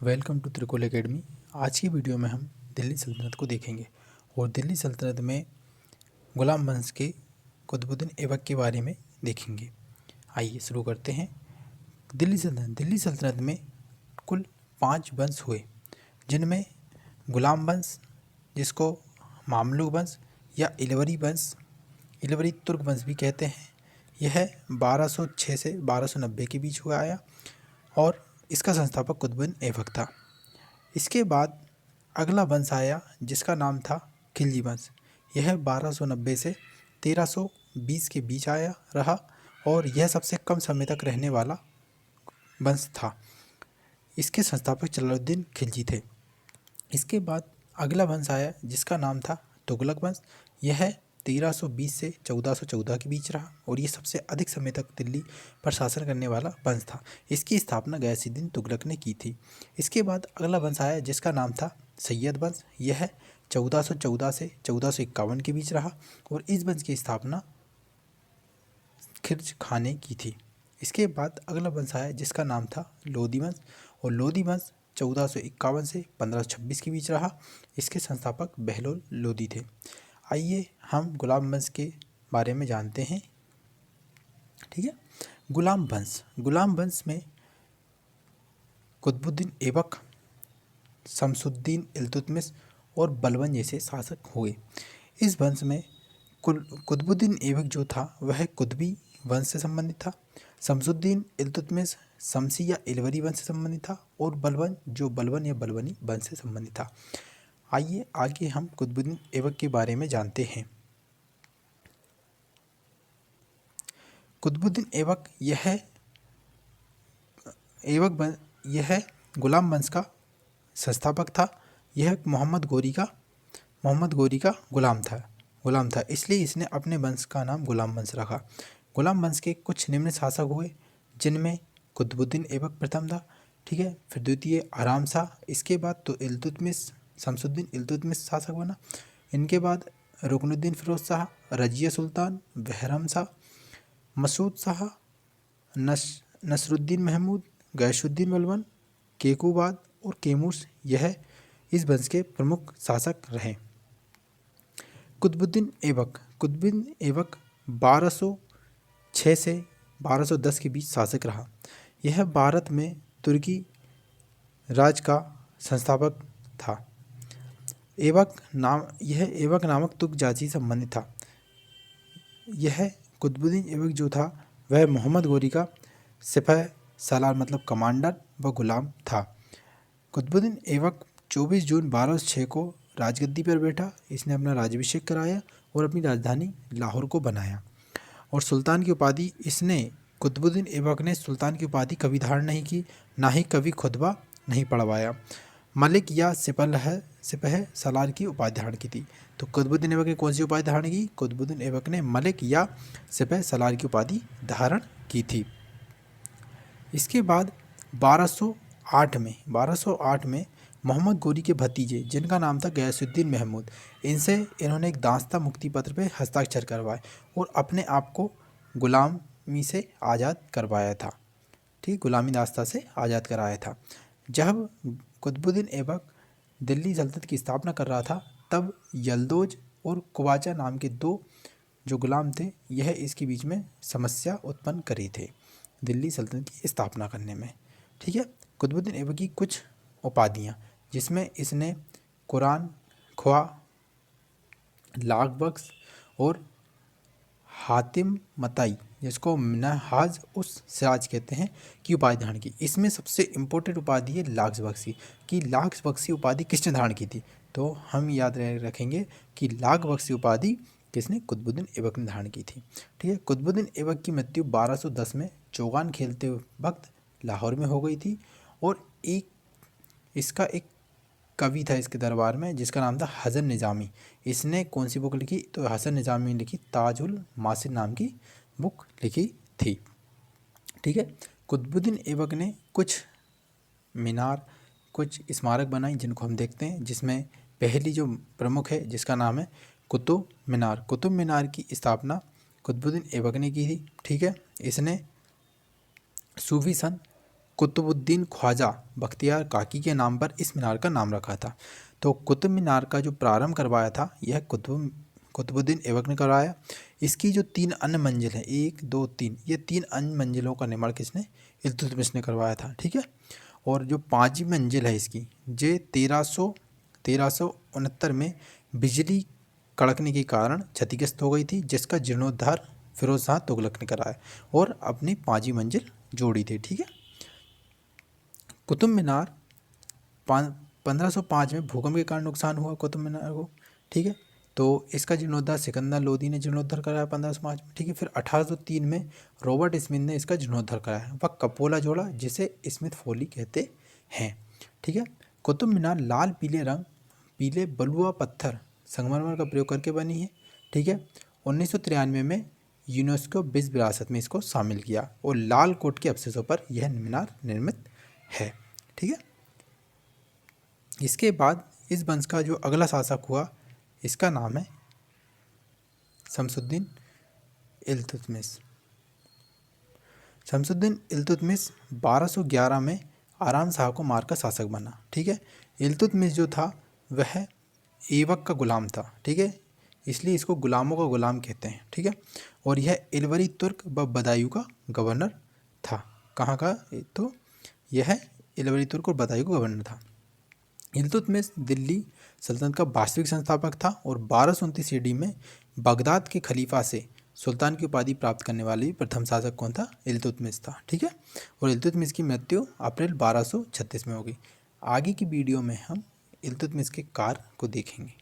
Welcome to त्रिकुल academy. आज की video में हम दिल्ली सल्तनत को देखेंगे और दिल्ली सल्तनत में गुलाम वंश के कुतुबुद्दीन ऐबक के बारे में देखेंगे। आइए शुरू करते हैं। दिल्ली सल्तनत में कुल 5 वंश हुए, जिनमें गुलाम वंश, जिसको मामलुक वंश या इलवरी तुर्क वंश भी कहते हैं, यह 1206 से 1290 के बीच हुआ आया और इसका संस्थापक कुतुबुद्दीन ऐबक था। इसके बाद अगला वंश आया जिसका नाम था खिलजी वंश। यह 1290 से 1320 के बीच आया रहा और यह सबसे कम समय तक रहने वाला वंश था। इसके संस्थापक जलालुद्दीन खिलजी थे। इसके बाद अगला वंश आया जिसका नाम था तुगलक वंश। यह 1320 से 1414 के बीच रहा और ये सबसे अधिक समय तक दिल्ली पर शासन करने वाला वंश था। इसकी स्थापना गयासुद्दीन तुगलक ने की थी। इसके बाद अगला वंश आया जिसका नाम था सैयद वंश। यह 1414 से 1451 के बीच रहा और इस वंश की स्थापना खिर्ज खां ने की थी। इसके बाद अगला वंश आया जिसका नाम था लोधी वंश और लोधी वंश 1451 से 1526 के बीच रहा। इसके संस्थापक बहलोल लोधी थे। आइए हम गुलाम वंश के बारे में जानते हैं। ठीक है, गुलाम वंश में कुतुबुद्दीन ऐबक, शमसुद्दीन इल्तुतमिश और बलबन जैसे शासक हुए। इस वंश में कुतुबुद्दीन ऐबक जो था वह कुतुबी वंश से संबंधित था। शमसुद्दीन इल्तुतमिश शमसी या इलवरी वंश से संबंधित था और बलबन जो बलबन या बलबनी वंश से संबंधित था। आइए आगे हम कुतुबुद्दीन ऐबक के बारे में जानते हैं। कुतुबुद्दीन ऐबक यह गुलाम वंश का संस्थापक था। यह मोहम्मद गोरी का गुलाम था, इसलिए इसने अपने वंश का नाम गुलाम वंश रखा। गुलाम वंश के कुछ निम्न शासक हुए, जिनमें कुतुबुद्दीन ऐबक प्रथम था। ठीक है, फिर द्वितीय आराम शाह, इसके बाद तो शमसुद्दीन इल्तुतमिश शासक बना। इनके बाद रुकनुद्दीन फिरोज शाह, रजिया सुल्तान, बहरम शाह, मसूद शाह, नसरुद्दीन महमूद, गयासुद्दीन बलबन, केकूबाद और कैमूर यह इस वंश के प्रमुख शासक रहे। कुतुबुद्दीन ऐबक 1206 से 1210 के बीच शासक रहा। यह भारत में तुर्की राज का संस्थापक था। यह ऐबक नामक तुर्क जाति से संबंधित था। यह कुतुबुद्दीन ऐबक जो था वह मोहम्मद गोरी का सिपह सालार मतलब कमांडर व गुलाम था। कुतुबुद्दीन ऐबक 24 जून 1206 को राजगद्दी पर बैठा। इसने अपना राज्याभिषेक कराया और अपनी राजधानी लाहौर को बनाया और सुल्तान की उपाधि कुतुबुद्दीन ऐबक ने सुल्तान की उपाधि कभी धारण नहीं की, ना ही कभी खुतबा नहीं पढ़वाया। मलिक या सिपह सालार की उपाधि धारण की थी। तो कुतुबुद्दीन ऐबक ने कौन सी उपाधि धारण की? कुतुबुद्दीन ऐबक ने मलिक या सिपह सालार की उपाधि धारण की थी। इसके बाद 1208 में मोहम्मद गोरी के भतीजे, जिनका नाम था गयासुद्दीन महमूद, इनसे इन्होंने एक दास्ता मुक्ति पत्र पर हस्ताक्षर करवाए और अपने आप को गुलामी से आज़ाद करवाया था। ठीक, गुलामी दास्ता से आज़ाद कराया था। जब कुतुबुद्दीन ऐबक दिल्ली सल्तनत की स्थापना कर रहा था, तब यलदोज और कुवाचा नाम के 2 जो गुलाम थे, यह इसके बीच में समस्या उत्पन्न करे थे दिल्ली सल्तनत की स्थापना करने में। ठीक है, कुतुबुद्दीन ऐबक की कुछ उपाधियाँ, जिसमें इसने कुरान ख्वा, लाख बख्श और हातिम मताई, जिसको मिनहाज उस सिराज कहते हैं, की उपाधि धारण की। इसमें सबसे इम्पोर्टेंट उपाधि है लाख बख्शी की। लाख बख्शी उपाधि किसने धारण की थी? तो हम याद रखेंगे कि लाख बख्शी उपाधि किसने? कुतुबुद्दीन ऐबक ने धारण की थी। ठीक है, कुतुबुद्दीन ऐबक की मृत्यु 1210 में चौगान खेलते वक्त लाहौर में हो गई थी और इसका एक कवि था इसके दरबार में, जिसका नाम था हसन निज़ामी। इसने कौन सी बुक लिखी? तो हसन निज़ामी ने लिखी ताजुल मासिर नाम की बुक लिखी थी। ठीक है, कुतुबुद्दीन ऐबक ने कुछ मीनार, कुछ स्मारक बनाई, जिनको हम देखते हैं। जिसमें पहली जो प्रमुख है, जिसका नाम है कुतुब मीनार की स्थापना कुतुबुद्दीन ऐबक ने की थी। ठीक है, इसने सूफी सन कुतुबुद्दीन ख्वाजा बख्तियार काकी के नाम पर इस मीनार का नाम रखा था। तो कुतुब मीनार का जो प्रारंभ करवाया था यह कुतुबुद्दीन ऐबक ने करवाया। इसकी जो 3 अन्य मंजिल है, 1 2 3, ये 3 अन्य मंजिलों का निर्माण किसने? इल्तुतमिश ने करवाया था। ठीक है। और जो 5वीं मंजिल है इसकी, ये 1369 में बिजली कड़कने के कारण क्षतिग्रस्त हो गई थी, जिसका जीर्णोद्धार फिरोज शाह तुगलक ने कराया और अपनी 5वीं मंजिल जोड़ी थी। ठीक है। कुतुब मीनार 1505 में भूकंप के कारण नुकसान हुआ कुतुब मीनार को। ठीक है। तो इसका जीर्णोद्धार सिकंदर लोदी ने जीर्णोद्धार कराया 1505 में। ठीक है। फिर 1803 में रॉबर्ट स्मिथ ने इसका जीर्णोद्धार कराया। वह कपोला जोड़ा जिसे स्मिथ फोली कहते हैं। ठीक है। कुतुब मीनार लाल पीले बलुआ पत्थर संगमरमर का प्रयोग करके बनी है। ठीक है। 1993 में यूनेस्को विश्व विरासत में इसको शामिल किया और लाल कोट के अवशेषों पर यह मीनार निर्मित है। ठीक है। इसके बाद इस वंश का जो अगला शासक हुआ, इसका नाम है शमसुद्दीन इल्तुतमिश। शमसुद्दीन इल्तुतमिश 1211 में आराम शाह को मारकर शासक बना। ठीक है। इल्तुतमिश जो था वह ऐबक का गुलाम था। ठीक है। इसलिए इसको गुलामों का गुलाम कहते हैं। ठीक है। और यह इलवरी तुर्क व बदायूं का गवर्नर था। कहाँ का? तो यह इलवरी तुर्क और बदायूं का गवर्नर था। इल्तुतमिश दिल्ली सल्तनत का वास्तविक संस्थापक था और 1229 ईडी में बगदाद के खलीफा से सुल्तान की उपाधि प्राप्त करने वाली प्रथम शासक कौन था? इल्तुतमिश था। ठीक है। और इल्तुतमिश की मृत्यु अप्रैल 1236 में होगी। आगे की वीडियो में हम इल्तुतमिश के कार्य को देखेंगे।